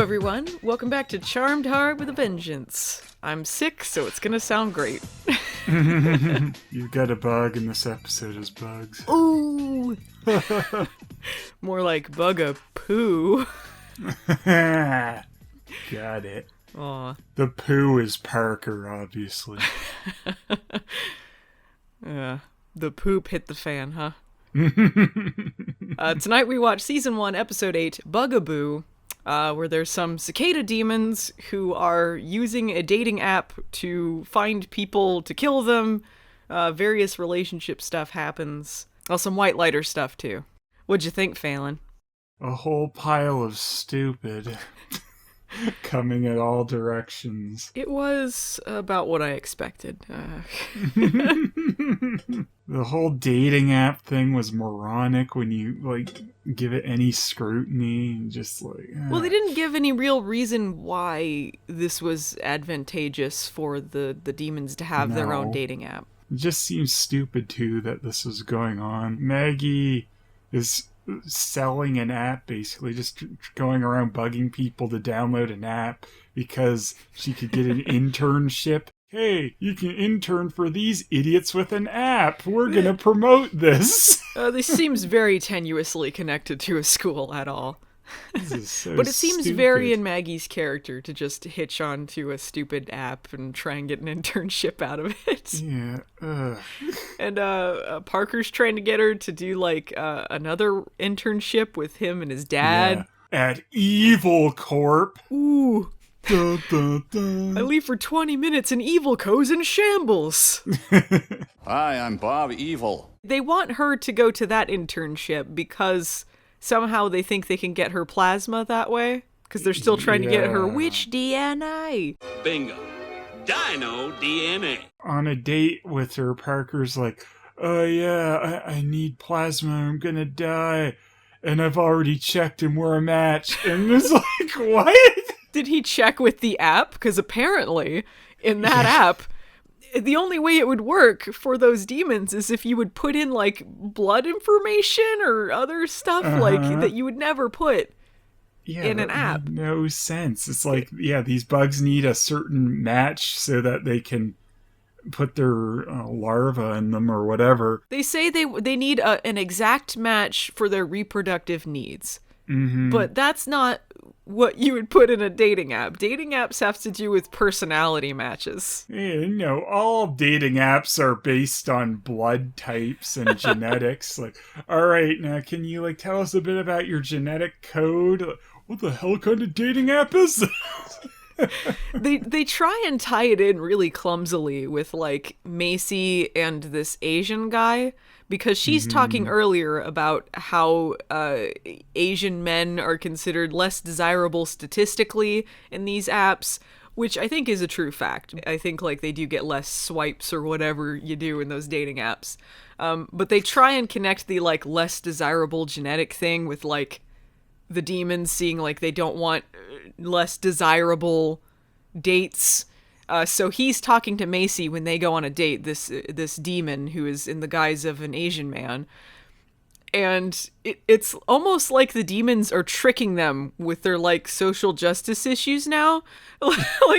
everyone. Welcome back to Charmed Hard with a Vengeance. I'm sick, so it's gonna sound great. You've got a bug, and this episode is bugs. Ooh! More like bug-a-poo. Got it. Aw. The poo is Parker, obviously. The poop hit the fan, huh? Tonight we watch Season 1, Episode 8, Bugaboo, where there's some cicada demons who are using a dating app to find people to kill them. Various relationship stuff happens. Oh, some Lightwhiter stuff, too. What'd you think, Phelan? A whole pile of stupid coming at all directions. It was about what I expected. The whole dating app thing was moronic when you, give it any scrutiny. Just Well, they didn't give any real reason why this was advantageous for the demons to have their own dating app. It just seems stupid, too, that this is going on. Maggie is selling an app, basically, just going around bugging people to download an app because she could get an internship. Hey, you can intern for these idiots with an app. We're gonna promote this. This seems very tenuously connected to a school at all. This is so But it seems stupid. very in Maggie's character to just hitch on to a stupid app and try and get an internship out of it. Yeah. And Parker's trying to get her to do another internship with him and his dad. Yeah. At EvilCo. Ooh. Dun, dun, dun. I leave for 20 minutes and EvilCo's in shambles. Hi, I'm Bob Evil. They want her to go to that internship because somehow they think they can get her plasma that way. Because they're still trying to get her witch DNA. Bingo. Dino DNA. On a date with her, Parker's like, oh yeah, I need plasma, I'm gonna die. And I've already checked and we're a match. And it's like, what? Did he check with the app? Because apparently, in that app, the only way it would work for those demons is if you would put in, blood information or other stuff, that you would never put in an app. No sense. It's like, these bugs need a certain match so that they can put their larvae in them or whatever. They say they need an exact match for their reproductive needs. Mm-hmm. But that's not what you would put in a dating app. Dating apps have to do with personality matches. Yeah, all dating apps are based on blood types and genetics. All right, now can you tell us a bit about your genetic code? What the hell kind of dating app is this? They try and tie it in really clumsily with Macy and this Asian guy, because she's talking earlier about how Asian men are considered less desirable statistically in these apps, which I think is a true fact. I think they do get less swipes or whatever you do in those dating apps. But they try and connect the less desirable genetic thing with the demons seeing they don't want less desirable dates. So he's talking to Macy when they go on a date, this demon who is in the guise of an Asian man. And it's almost like the demons are tricking them with their social justice issues now.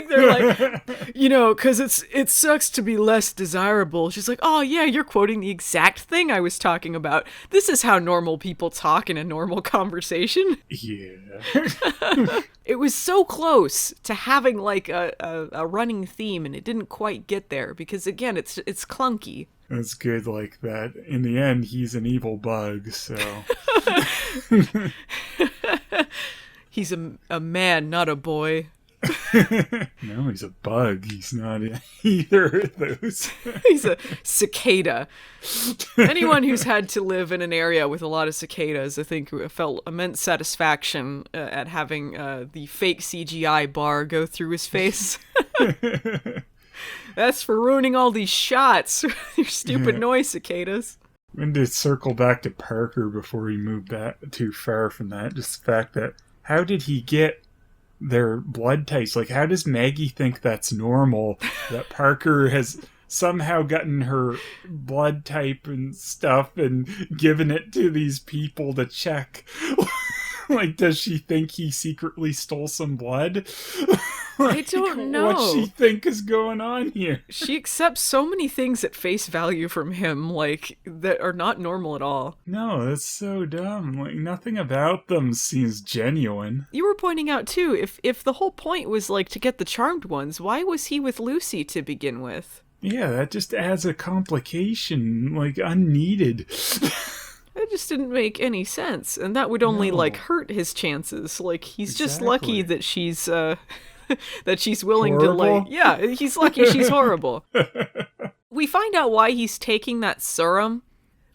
They're because it sucks to be less desirable. She's like, oh yeah, you're quoting the exact thing I was talking about. This is how normal people talk in a normal conversation. Yeah. It was so close to having a running theme, and it didn't quite get there because again, it's clunky. That's good that. In the end, he's an evil bug, so... He's a man, not a boy. No, he's a bug. He's not either of those. He's a cicada. Anyone who's had to live in an area with a lot of cicadas, I think, felt immense satisfaction at having the fake CGI bar go through his face. That's for ruining all these shots. Your stupid noise, cicadas. And to circle back to Parker before he moved back too far from that, just the fact that how did he get their blood types? How does Maggie think that's normal that Parker has somehow gotten her blood type and stuff and given it to these people to check? Like, does she think he secretly stole some blood? I don't know. What she think is going on here? She accepts so many things at face value from him, like, that are not normal at all. No, that's so dumb. Like, nothing about them seems genuine. You were pointing out, too, if the whole point was, like, to get the charmed ones, why was he with Lucy to begin with? Yeah, that just adds a complication, like, unneeded. It just didn't make any sense, and that would only, like, hurt his chances. Like, he's just lucky that she's, that she's willing horrible? to, like... Yeah, he's lucky she's horrible. We find out why he's taking that serum,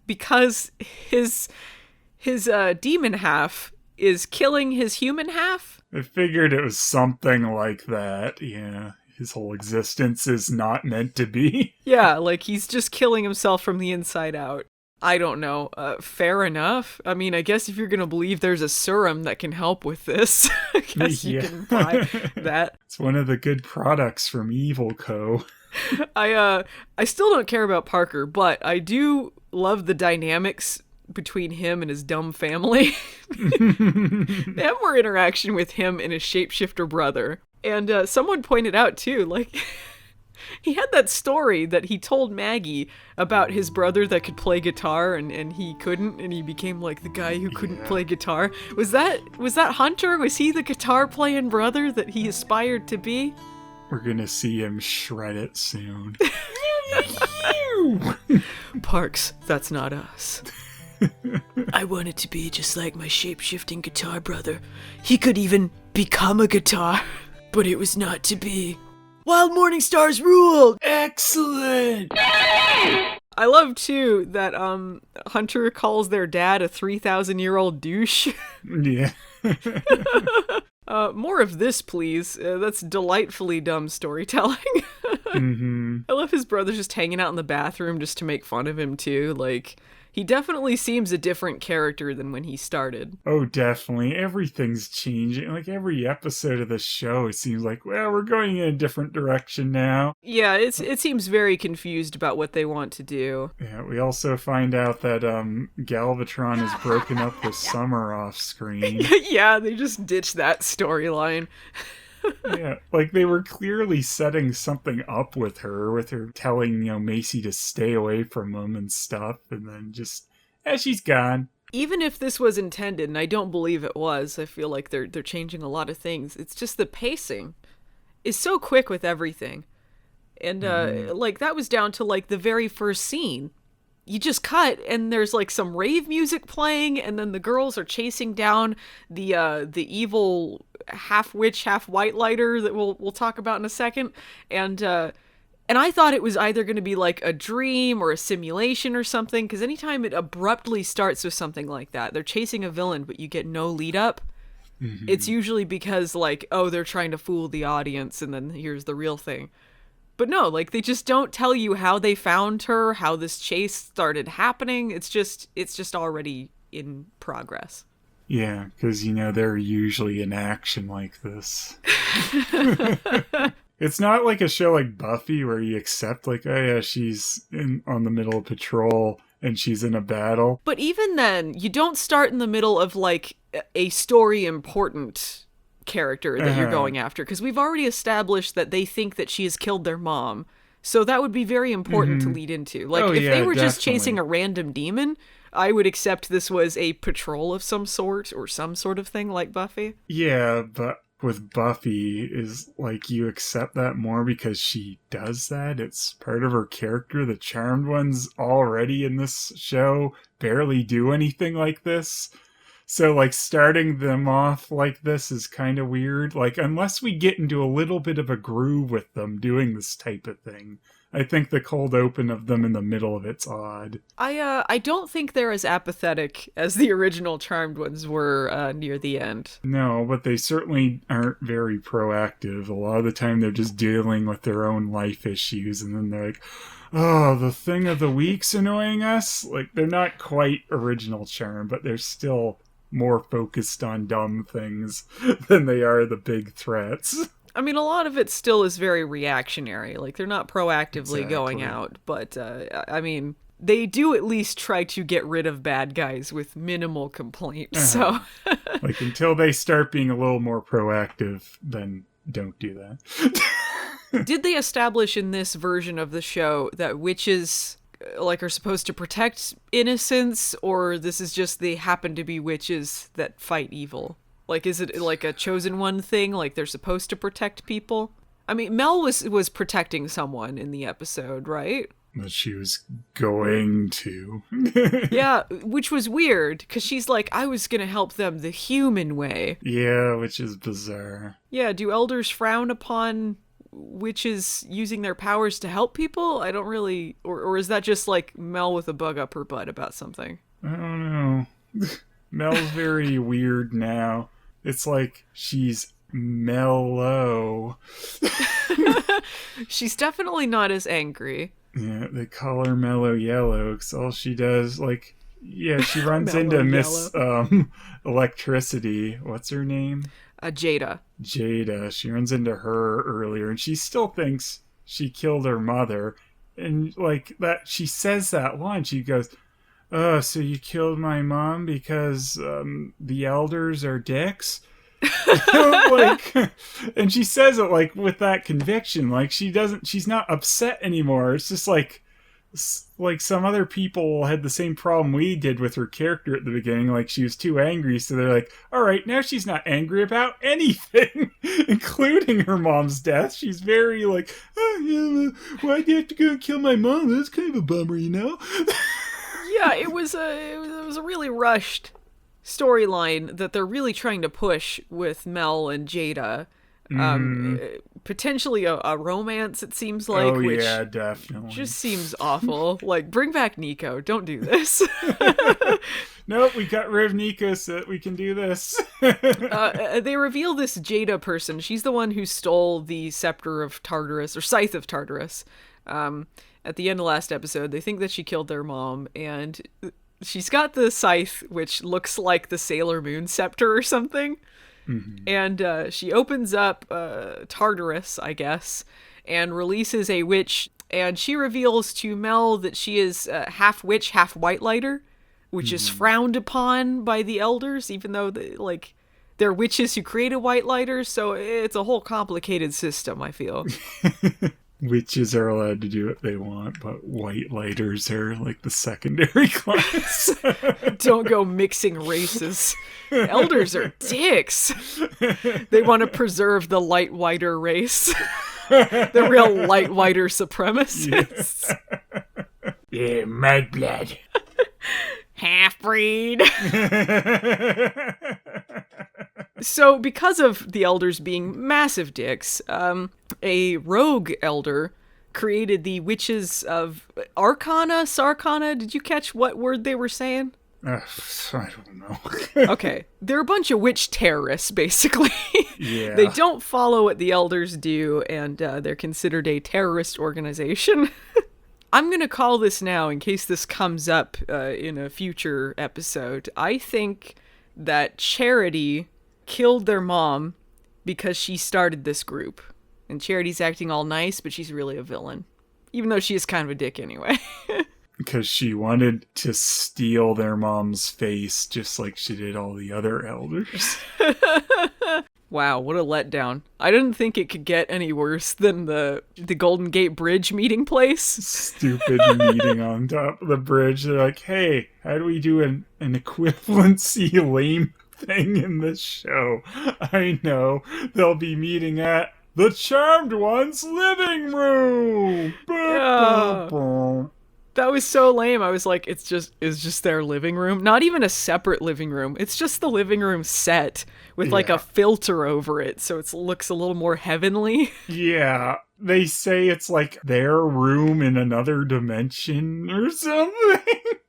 because his demon half is killing his human half. I figured it was something like that, yeah. His whole existence is not meant to be. Yeah, like, he's just killing himself from the inside out. I don't know. Fair enough. I mean, I guess if you're going to believe there's a serum that can help with this, I guess you can buy that. It's one of the good products from EvilCo. I still don't care about Parker, but I do love the dynamics between him and his dumb family. They have more interaction with him and his shapeshifter brother. And someone pointed out, too, like... He had that story that he told Maggie about his brother that could play guitar and he couldn't, and he became like the guy who couldn't play guitar. Was that Hunter? Was he the guitar playing brother that he aspired to be? We're gonna see him shred it soon. Parks, that's not us. I wanted to be just like my shape-shifting guitar brother. He could even become a guitar, but it was not to be. Wild Morning Stars ruled! Excellent! I love, too, that Hunter calls their dad a 3,000-year-old douche. Yeah. More of this, please. That's delightfully dumb storytelling. I love his brother just hanging out in the bathroom just to make fun of him, too. Like... He definitely seems a different character than when he started. Oh, definitely. Everything's changing. Like, every episode of the show, it seems like, well, we're going in a different direction now. Yeah, it seems very confused about what they want to do. Yeah, we also find out that Galvatron has broken up with Summer off screen. Yeah, they just ditched that storyline. Yeah, like they were clearly setting something up with her telling, Macy to stay away from him and stuff, and then just, she's gone. Even if this was intended, and I don't believe it was, I feel like they're changing a lot of things. It's just the pacing is so quick with everything. And, like, that was down to, like, the very first scene. You just cut, and there's, like, some rave music playing, and then the girls are chasing down the evil half-witch, half-white-lighter that we'll talk about in a second. And I thought it was either going to be, like, a dream or a simulation or something, because anytime it abruptly starts with something like that, they're chasing a villain, but you get no lead-up, it's usually because, like, oh, they're trying to fool the audience, and then here's the real thing. But no, like, they just don't tell you how they found her, how this chase started happening. It's just already in progress. Yeah, because, they're usually in action like this. It's not like a show like Buffy where you accept, like, oh yeah, she's on the middle of patrol and she's in a battle. But even then, you don't start in the middle of, like, a story important character that you're going after, because we've already established that they think that she has killed their mom, so that would be very important to lead into. Like, if they were just chasing a random demon, I would accept this was a patrol of some sort or some sort of thing like Buffy. Yeah, but with Buffy is like you accept that more because she does that. It's part of her character. The charmed ones already in this show barely do anything like this. So, like, starting them off like this is kind of weird. Like, unless we get into a little bit of a groove with them doing this type of thing, I think the cold open of them in the middle of it's odd. I don't think they're as apathetic as the original Charmed ones were near the end. No, but they certainly aren't very proactive. A lot of the time they're just dealing with their own life issues, and then they're like, oh, the thing of the week's annoying us? Like, they're not quite original Charm, but they're still more focused on dumb things than they are the big threats. I mean, a lot of it still is very reactionary. Like, they're not proactively going out, but, I mean, they do at least try to get rid of bad guys with minimal complaint, so... Like, until they start being a little more proactive, then don't do that. Did they establish in this version of the show that witches like are supposed to protect innocence, or this is just they happen to be witches that fight evil? Like, is it like a chosen one thing? Like they're supposed to protect people? I mean, Mel was protecting someone in the episode, right? That she was going to. Yeah, which was weird, because she's like, I was going to help them the human way. Yeah, which is bizarre. Yeah, do elders frown upon witches using their powers to help people? I don't really... Or is that just like Mel with a bug up her butt about something? I don't know. Mel's very weird now. It's like she's mellow. She's definitely not as angry. Yeah, they call her Mellow Yellow because all she does, like, yeah, she runs into Miss Electricity. What's her name? Jada. Jada. She runs into her earlier, and she still thinks she killed her mother. And, like, that, she says that line. She goes, "Oh, so you killed my mom because the elders are dicks?" Like, and she says it like with that conviction, like she's not upset anymore. It's just like some other people had the same problem we did with her character at the beginning. Like, she was too angry, so they're like, all right, now she's not angry about anything, including her mom's death. She's very like, oh yeah, why'd you have to go and kill my mom? That's kind of a bummer, you know. Yeah, it was a really rushed storyline that they're really trying to push with Mel and Jada. Potentially a romance, it seems like. Oh, which yeah, definitely. Just seems awful. Like, bring back Nico. Don't do this. Nope, we got rid of Nico so that we can do this. They reveal this Jada person. She's the one who stole the Scepter of Tartarus, or Scythe of Tartarus. At the end of last episode, they think that she killed their mom, and she's got the scythe, which looks like the Sailor Moon scepter or something. Mm-hmm. And she opens up Tartarus, I guess, and releases a witch. And she reveals to Mel that she is half witch, half Whitelighter, which is frowned upon by the elders, even though they're witches who created Whitelighter. So it's a whole complicated system, I feel. Witches are allowed to do what they want, but white lighters are like the secondary class. Don't go mixing races. Elders are dicks. They want to preserve the Lightwhiter race. The real Lightwhiter supremacists. Yeah, mud blood. Half-breed. So, because of the elders being massive dicks, a rogue elder created the witches of Arcana, Sarcana. Did you catch what word they were saying? I don't know. Okay. They're a bunch of witch terrorists, basically. Yeah. They don't follow what the elders do, and they're considered a terrorist organization. I'm going to call this now in case this comes up in a future episode. I think that Charity killed their mom because she started this group. And Charity's acting all nice, but she's really a villain. Even though she is kind of a dick anyway. Because she wanted to steal their mom's face just like she did all the other elders. Wow, what a letdown. I didn't think it could get any worse than the Golden Gate Bridge meeting place. Stupid meeting on top of the bridge. They're like, hey, how do we do an equivalency lame thing in this show? I know. They'll be meeting at the Charmed One's living room. Yeah. That was so lame. I was like, it's just their living room. Not even a separate living room. It's just the living room set with like a filter over it, so it looks a little more heavenly. Yeah. They say it's like their room in another dimension or something.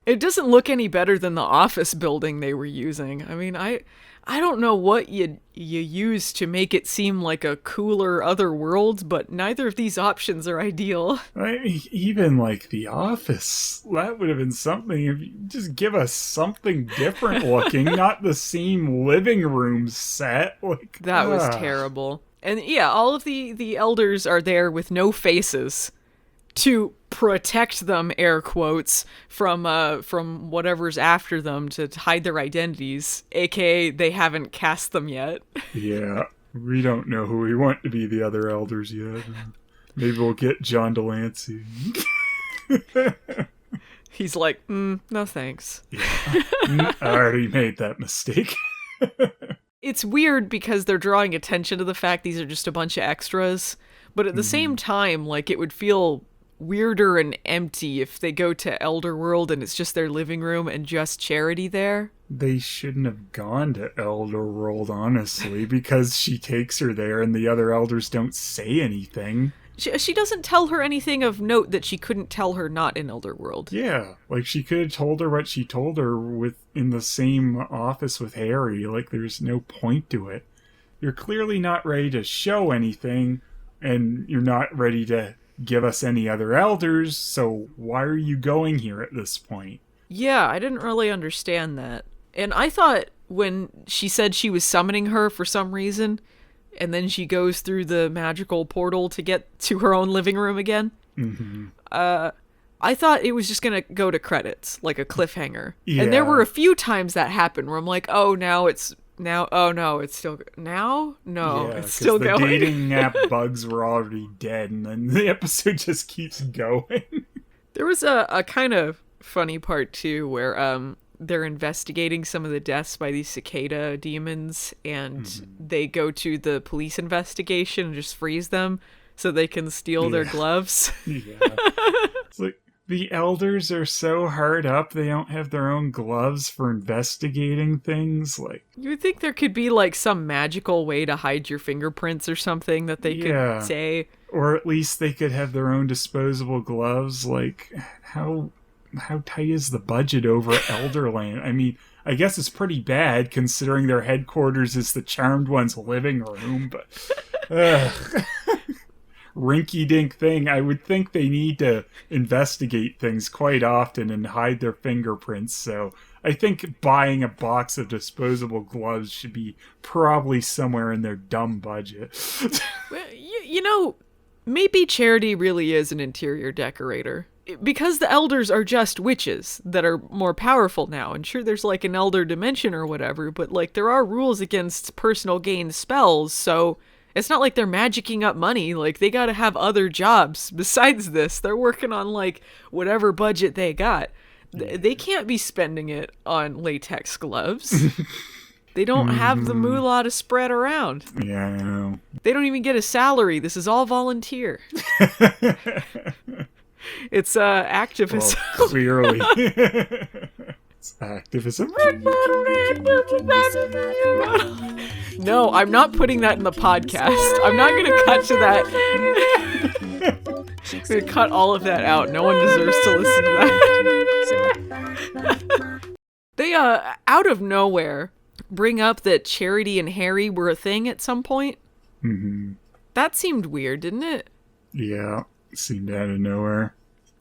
It doesn't look any better than the office building they were using. I mean, I don't know what you use to make it seem like a cooler other world, but neither of these options are ideal. I mean, even like the office, that would have been something if you just give us something different looking, not the same living room set. Like that was terrible. And yeah, all of the elders are there with no faces. to protect them, air quotes, from whatever's after them, to hide their identities, aka they haven't cast them yet. Yeah, we don't know who we want to be the other elders yet. Maybe we'll get John Delancey. He's like, no thanks. Yeah. I already made that mistake. It's weird because they're drawing attention to the fact these are just a bunch of extras, but at the same time, like, it would feel weirder and empty if they go to Elderworld and it's just their living room and just Charity there. They shouldn't have gone to Elderworld, honestly, because she takes her there and the other elders don't say anything. She doesn't tell her anything of note that she couldn't tell her not in Elderworld. Yeah, like she could have told her what she told her in the same office with Harry. Like, there's no point to it. You're clearly not ready to show anything, and you're not ready to give us any other elders, so why are you going here at this point? Yeah, I didn't really understand that. And I thought when she said she was summoning her for some reason, and then she goes through the magical portal to get to her own living room again, I thought it was just going to go to credits, like a cliffhanger. Yeah. And there were a few times that happened where I'm like, oh, no, it's still now? No, yeah, it's still going. The dating app bugs were already dead, and then the episode just keeps going. There was a kind of funny part, too, where they're investigating some of the deaths by these cicada demons, and they go to the police investigation and just freeze them so they can steal their gloves. Yeah. It's like, the elders are so hard up, they don't have their own gloves for investigating things. Like, you would think there could be, like, some magical way to hide your fingerprints or something that they could say. Or at least they could have their own disposable gloves. Like, how tight is the budget over Elderland? I mean, I guess it's pretty bad considering their headquarters is the Charmed One's living room, but rinky-dink thing. I would think they need to investigate things quite often and hide their fingerprints, so I think buying a box of disposable gloves should be probably somewhere in their dumb budget. Well, you know, maybe Charity really is an interior decorator. Because the elders are just witches that are more powerful now, and sure, there's like an elder dimension or whatever, but like there are rules against personal gain spells, so it's not like they're magicking up money. Like, they gotta have other jobs besides this. They're working on like whatever budget they got. They can't be spending it on latex gloves. They don't have the moolah to spread around. Yeah, I know. They don't even get a salary. This is all volunteer. It's activism. Well, clearly. It's activism. No, I'm not putting that in the podcast. I'm not going to cut to that. I'm going to cut all of that out. No one deserves to listen to that. They, out of nowhere, bring up that Charity and Harry were a thing at some point. Mm-hmm. That seemed weird, didn't it? Yeah, it seemed out of nowhere.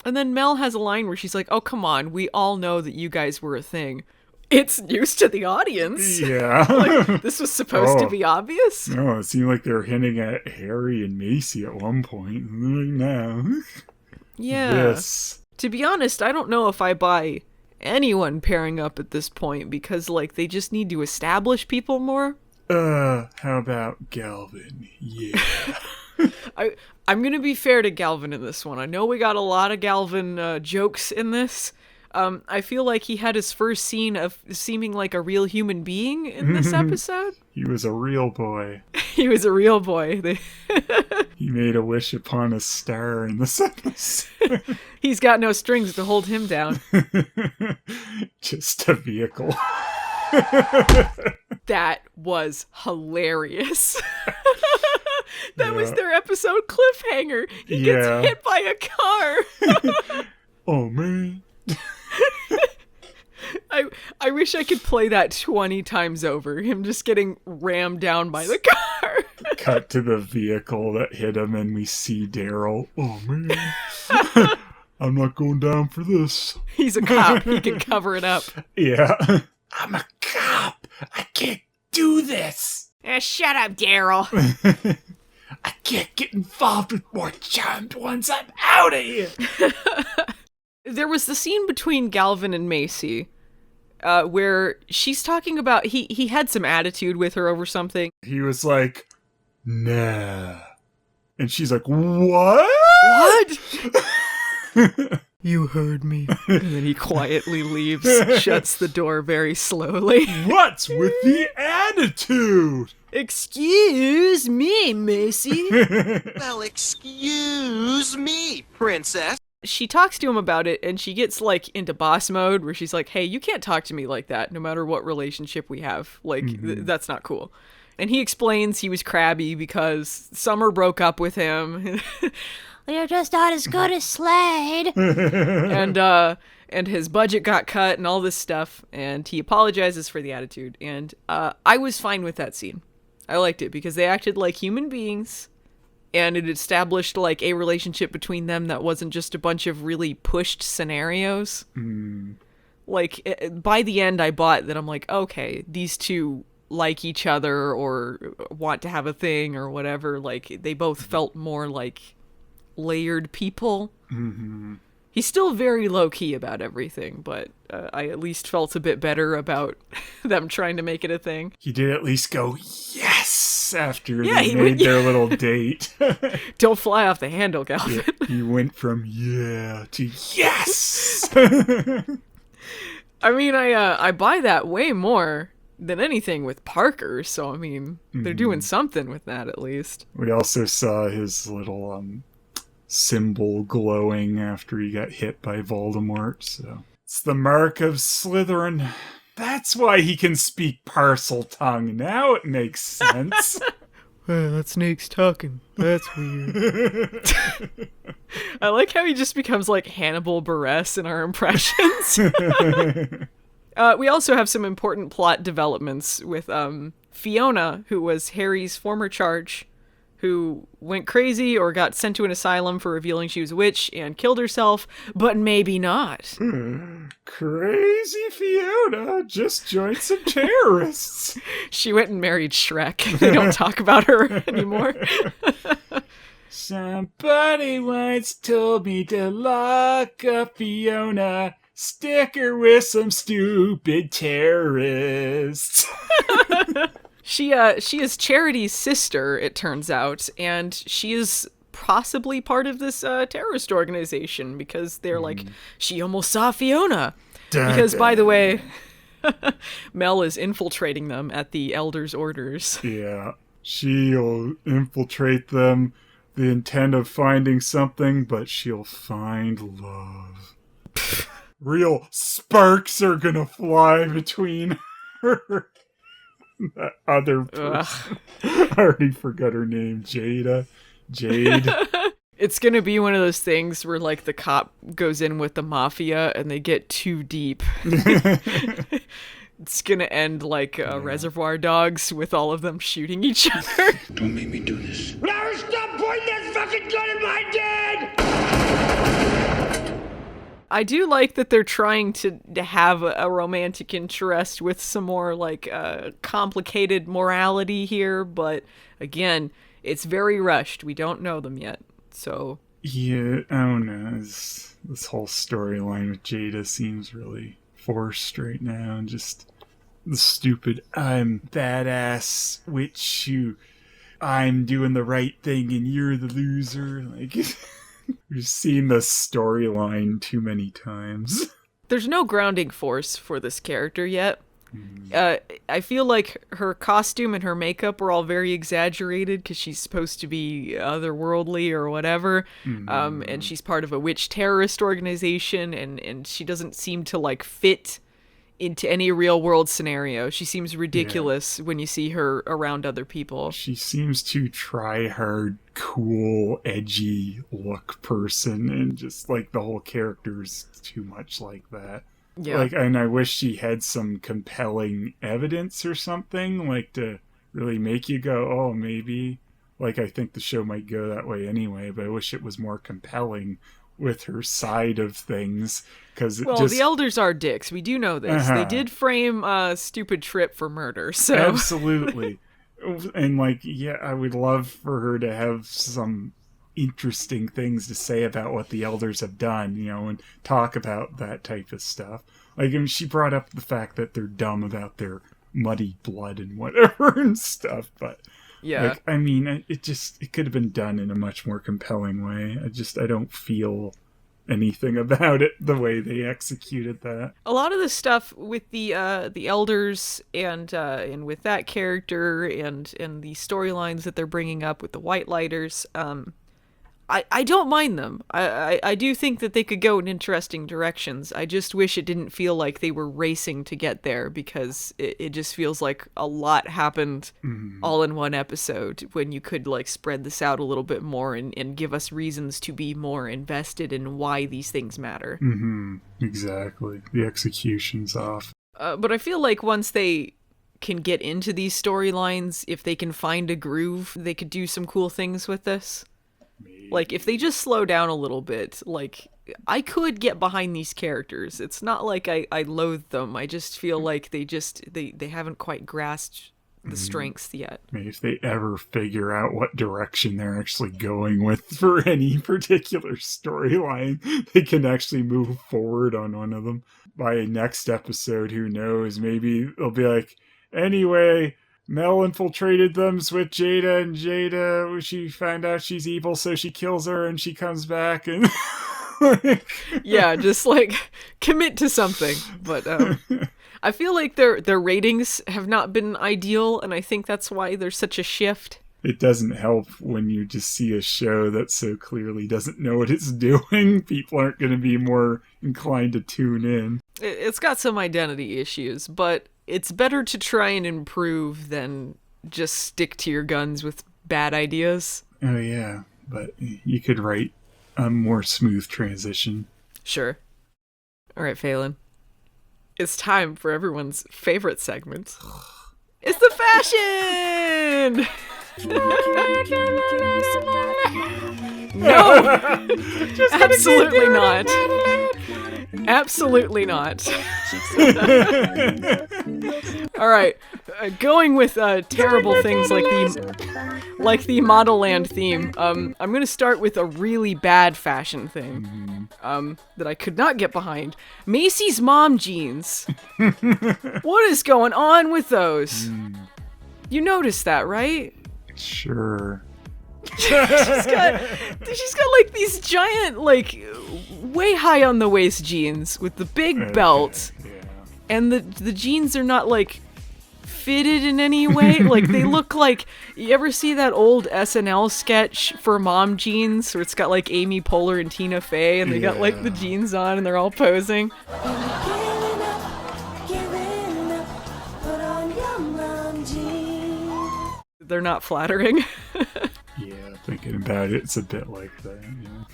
And then Mel has a line where she's like, oh, come on, we all know that you guys were a thing. It's news to the audience. Yeah. Like, this was supposed to be obvious? No, it seemed like they were hinting at Harry and Macy at one point. No. Yeah. This. To be honest, I don't know if I buy anyone pairing up at this point, because, like, they just need to establish people more. How about Galvin? Yeah. I'm going to be fair to Galvin in this one. I know we got a lot of Galvin jokes in this. I feel like he had his first scene of seeming like a real human being in this episode. He was a real boy. He was a real boy. He made a wish upon a star in this episode. He's got no strings to hold him down. Just a vehicle. That was hilarious. That was their episode cliffhanger. He gets hit by a car. Oh, man. I wish I could play that 20 times over. Him just getting rammed down by the car. Cut to the vehicle that hit him and we see Daryl. Oh, man. I'm not going down for this. He's a cop. He can cover it up. Yeah. I'm a cop. I can't do this. Shut up, Daryl. I can't get involved with more charmed ones. I'm out of here. There was the scene between Galvin and Macy where she's talking about he had some attitude with her over something. He was like, nah. And she's like, what? What? You heard me. And then he quietly leaves, shuts the door very slowly. What's with the attitude? Excuse me, Macy. Well, excuse me, princess. She talks to him about it, and she gets, like, into boss mode, where she's like, hey, you can't talk to me like that, no matter what relationship we have. Like, that's not cool. And he explains he was crabby because Summer broke up with him. You're just not as good as Slade. And his budget got cut and all this stuff, and he apologizes for the attitude. And I was fine with that scene. I liked it because they acted like human beings, and it established like a relationship between them that wasn't just a bunch of really pushed scenarios. Like by the end I bought that. I'm like, okay, these two like each other or want to have a thing or whatever. Like they both felt more like layered people. He's still very low-key about everything, but I at least felt a bit better about them trying to make it a thing. He did at least go, yes, after they made their little date. Don't fly off the handle, Galvin. Yeah, he went from yeah to yes! I mean, I buy that way more than anything with Parker, so I mean, they're doing something with that at least. We also saw his little symbol glowing after he got hit by Voldemort, so it's the mark of Slytherin. That's why he can speak parcel tongue. Now it makes sense. Well, that snake's talking. That's weird. I like how he just becomes like Hannibal Buress in our impressions. We also have some important plot developments with Fiona, who was Harry's former charge, who went crazy or got sent to an asylum for revealing she was a witch and killed herself, but maybe not. Crazy Fiona just joined some terrorists. She went and married Shrek. They don't talk about her anymore. Somebody once told me to lock up Fiona, stick her with some stupid terrorists. She is Charity's sister, it turns out, and she is possibly part of this terrorist organization because they're like, she almost saw Fiona. Because, by the way, Mel is infiltrating them at the Elder's orders. Yeah, she'll infiltrate them, the intent of finding something, but she'll find love. Real sparks are gonna fly between her. That other person. I already forgot her name. Jade. It's gonna be one of those things where like the cop goes in with the mafia and they get too deep. It's gonna end like Reservoir Dogs with all of them shooting each other. Don't make me do this. Now stop pointing that fucking gun at my dad! I do like that they're trying to have a romantic interest with some more, like, complicated morality here, but, again, it's very rushed. We don't know them yet, so... Yeah, I don't know. This whole storyline with Jada seems really forced right now, and just the stupid, I'm badass witch who... I'm doing the right thing and you're the loser, like... We've seen this storyline too many times. There's no grounding force for this character yet. I feel like her costume and her makeup are all very exaggerated because she's supposed to be otherworldly or whatever. And she's part of a witch terrorist organization, and she doesn't seem to like fit into any real world scenario. She seems ridiculous when you see her around other people. She seems to try hard, cool, edgy look person, and just like the whole character's too much like that. Yeah. Like, and I wish she had some compelling evidence or something, like to really make you go, oh, maybe. Like, I think the show might go that way anyway, but I wish it was more compelling with her side of things. The elders are dicks. We do know this. They did frame a stupid Trip for murder, so... Absolutely. And, like, yeah, I would love for her to have some interesting things to say about what the elders have done, you know, and talk about that type of stuff. Like, I mean, she brought up the fact that they're dumb about their muddy blood and whatever and stuff, but Yeah. like, I mean, it could have been done in a much more compelling way. I don't feel anything about it the way they executed that. A lot of the stuff with the elders and with that character and the storylines that they're bringing up with the Whitelighters, I don't mind them. I do think that they could go in interesting directions. I just wish it didn't feel like they were racing to get there, because it just feels like a lot happened all in one episode, when you could like spread this out a little bit more and give us reasons to be more invested in why these things matter. Exactly. The execution's off. But I feel like once they can get into these storylines, if they can find a groove, they could do some cool things with this. Like, if they just slow down a little bit, like, I could get behind these characters. It's not like I loathe them. I just feel like they haven't quite grasped the strengths yet. Maybe if they ever figure out what direction they're actually going with for any particular storyline, they can actually move forward on one of them. By next episode, who knows? Maybe they'll be like, anyway, Mel infiltrated them with Jada, and Jada, she found out she's evil, so she kills her, and she comes back, and... Yeah, just, like, commit to something. But, I feel like their ratings have not been ideal, and I think that's why there's such a shift. It doesn't help when you just see a show that so clearly doesn't know what it's doing. People aren't going to be more inclined to tune in. It's got some identity issues, but it's better to try and improve than just stick to your guns with bad ideas. Oh, yeah, but you could write a more smooth transition. Sure. All right, Phelan. It's time for everyone's favorite segment. It's the fashion! No! Absolutely not. Absolutely not. All right, going with terrible things like the Modelland theme. I'm gonna start with a really bad fashion thing that I could not get behind. Macy's mom jeans. What is going on with those? You noticed that, right? Sure. she's got like these giant, like, way high on the waist jeans with the big belt, and the jeans are not like fitted in any way. Like, they look like, you ever see that old SNL sketch for mom jeans where it's got like Amy Poehler and Tina Fey, and they got like the jeans on and they're all posing? They're not flattering. Yeah, thinking about it, it's a bit like that.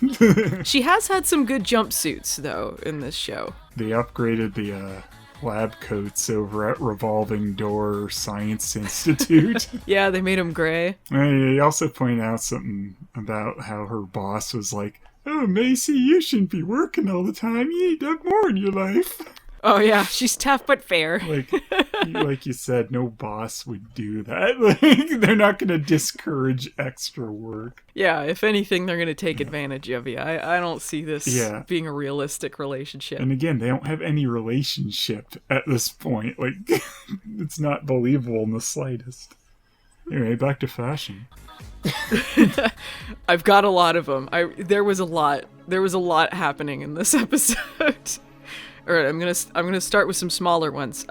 Yeah. She has had some good jumpsuits, though, in this show. They upgraded the lab coats over at Revolving Door Science Institute. Yeah, they made them gray. They also point out something about how her boss was like, "Oh, Macy, you shouldn't be working all the time. You need to have more in your life." Oh yeah, she's tough but fair. Like you said, no boss would do that. Like, they're not going to discourage extra work. Yeah, if anything, they're going to take advantage of you. I don't see this being a realistic relationship. And again, they don't have any relationship at this point. Like, it's not believable in the slightest. Anyway, back to fashion. I've got a lot of them. There was a lot happening in this episode. All right, I'm gonna start with some smaller ones.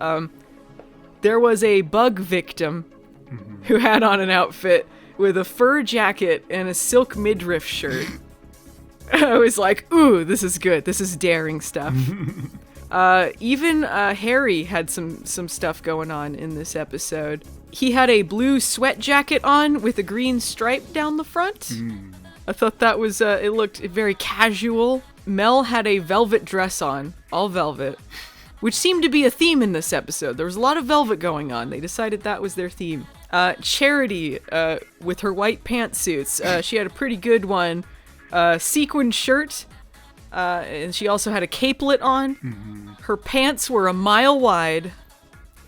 There was a bug victim who had on an outfit with a fur jacket and a silk midriff shirt. I was like, ooh, this is good. This is daring stuff. Even Harry had some stuff going on in this episode. He had a blue sweat jacket on with a green stripe down the front. I thought that was, it looked very casual. Mel had a velvet dress on, all velvet, which seemed to be a theme in this episode. There was a lot of velvet going on. They decided that was their theme. Charity, with her white pantsuits, she had a pretty good one. Sequined shirt, and she also had a capelet on. Her pants were a mile wide.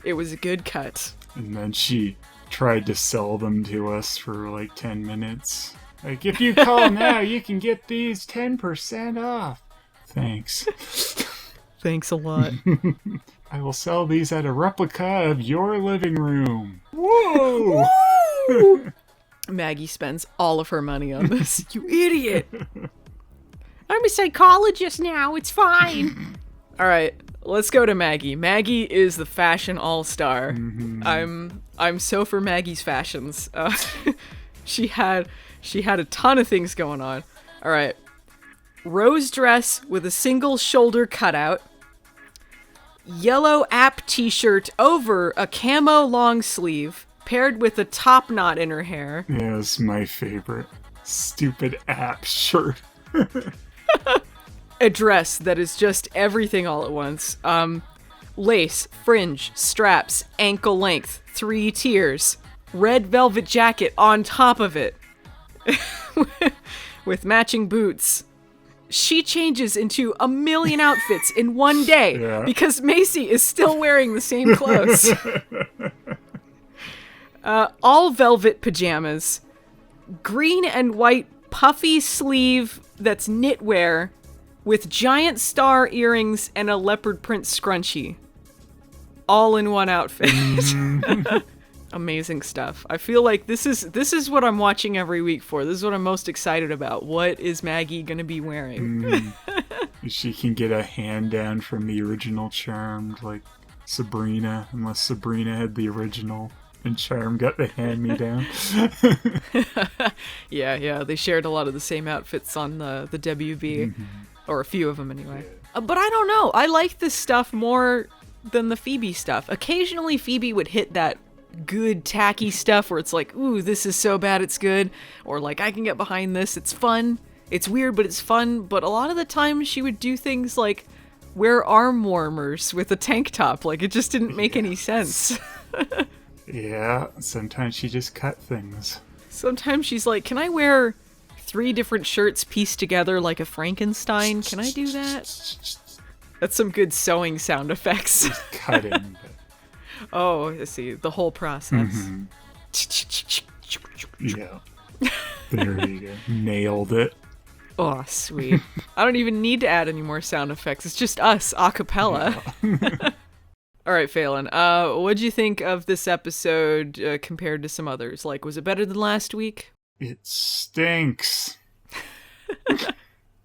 It was a good cut. And then she tried to sell them to us for like 10 minutes. Like, if you call now, you can get these 10% off. Thanks. Thanks a lot. I will sell these at a replica of your living room. Whoa! Woo! Maggie spends all of her money on this. You idiot! I'm a psychologist now. It's fine. All right, let's go to Maggie. Maggie is the fashion all-star. I'm so for Maggie's fashions. She had a ton of things going on. All right, rose dress with a single shoulder cutout. Yellow app t-shirt over a camo long sleeve, paired with a top knot in her hair. Yeah, it's my favorite. Stupid app shirt. A dress that is just everything all at once. Lace, fringe, straps, ankle length, 3 tiers. Red velvet jacket on top of it. With matching boots. She changes into a million outfits in one day because Macy is still wearing the same clothes. All velvet pajamas. Green and white puffy sleeve that's knitwear with giant star earrings and a leopard print scrunchie. All in one outfit. Amazing stuff. I feel like this is what I'm watching every week for. This is what I'm most excited about. What is Maggie gonna be wearing? She can get a hand down from the original Charmed, like Sabrina, unless Sabrina had the original and Charmed got the hand-me-down. Yeah, they shared a lot of the same outfits on the WB, or a few of them anyway. But I don't know. I like this stuff more than the Phoebe stuff. Occasionally Phoebe would hit that good tacky stuff where it's like, ooh, this is so bad it's good, or like, I can get behind this, it's fun, it's weird but it's fun. But a lot of the time she would do things like wear arm warmers with a tank top. Like, it just didn't make any sense. Yeah, sometimes she just cut things. Sometimes she's like, can I wear 3 different shirts pieced together like a Frankenstein? Can I do that? That's some good sewing sound effects. Just cutting. Oh, I see. The whole process. Yeah. There you go. Nailed it. Oh, sweet. I don't even need to add any more sound effects. It's just us, a cappella. Yeah. All right, Phelan. What'd you think of this episode compared to some others? Like, was it better than last week? It stinks.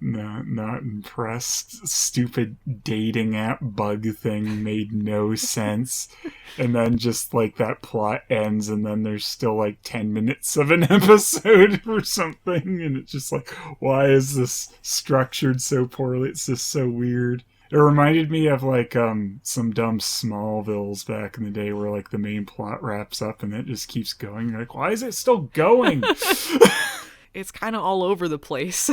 No, not impressed. Stupid dating app bug thing made no sense. And then just like that plot ends and then there's still like 10 minutes of an episode or something. And it's just like, why is this structured so poorly? It's just so weird. It reminded me of like some dumb Smallvilles back in the day where like the main plot wraps up and it just keeps going. You're like, why is it still going? It's kind of all over the place.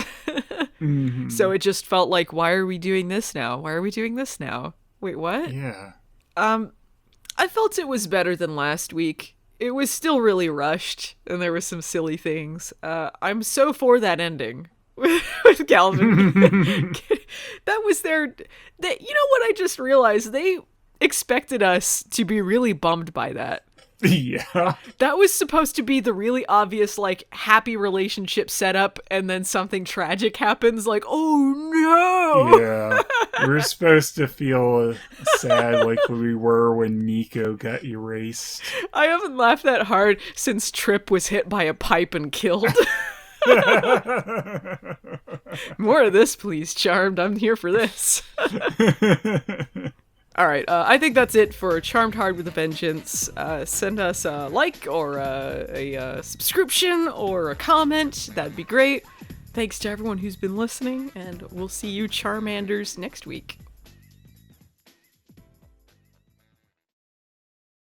So it just felt like, why are we doing this now? Why are we doing this now? Wait, what? Yeah. I felt it was better than last week. It was still really rushed, and there were some silly things. I'm so for that ending with Galvin. That was you know what I just realized? They expected us to be really bummed by that. Yeah. That was supposed to be the really obvious, like, happy relationship setup, and then something tragic happens, like, oh no! Yeah. We're supposed to feel sad like we were when Nico got erased. I haven't laughed that hard since Trip was hit by a pipe and killed. More of this, please, Charmed. I'm here for this. All right, I think that's it for Charmed Hard with a Vengeance. Send us a like or a subscription or a comment. That'd be great. Thanks to everyone who's been listening, and we'll see you Charmanders next week.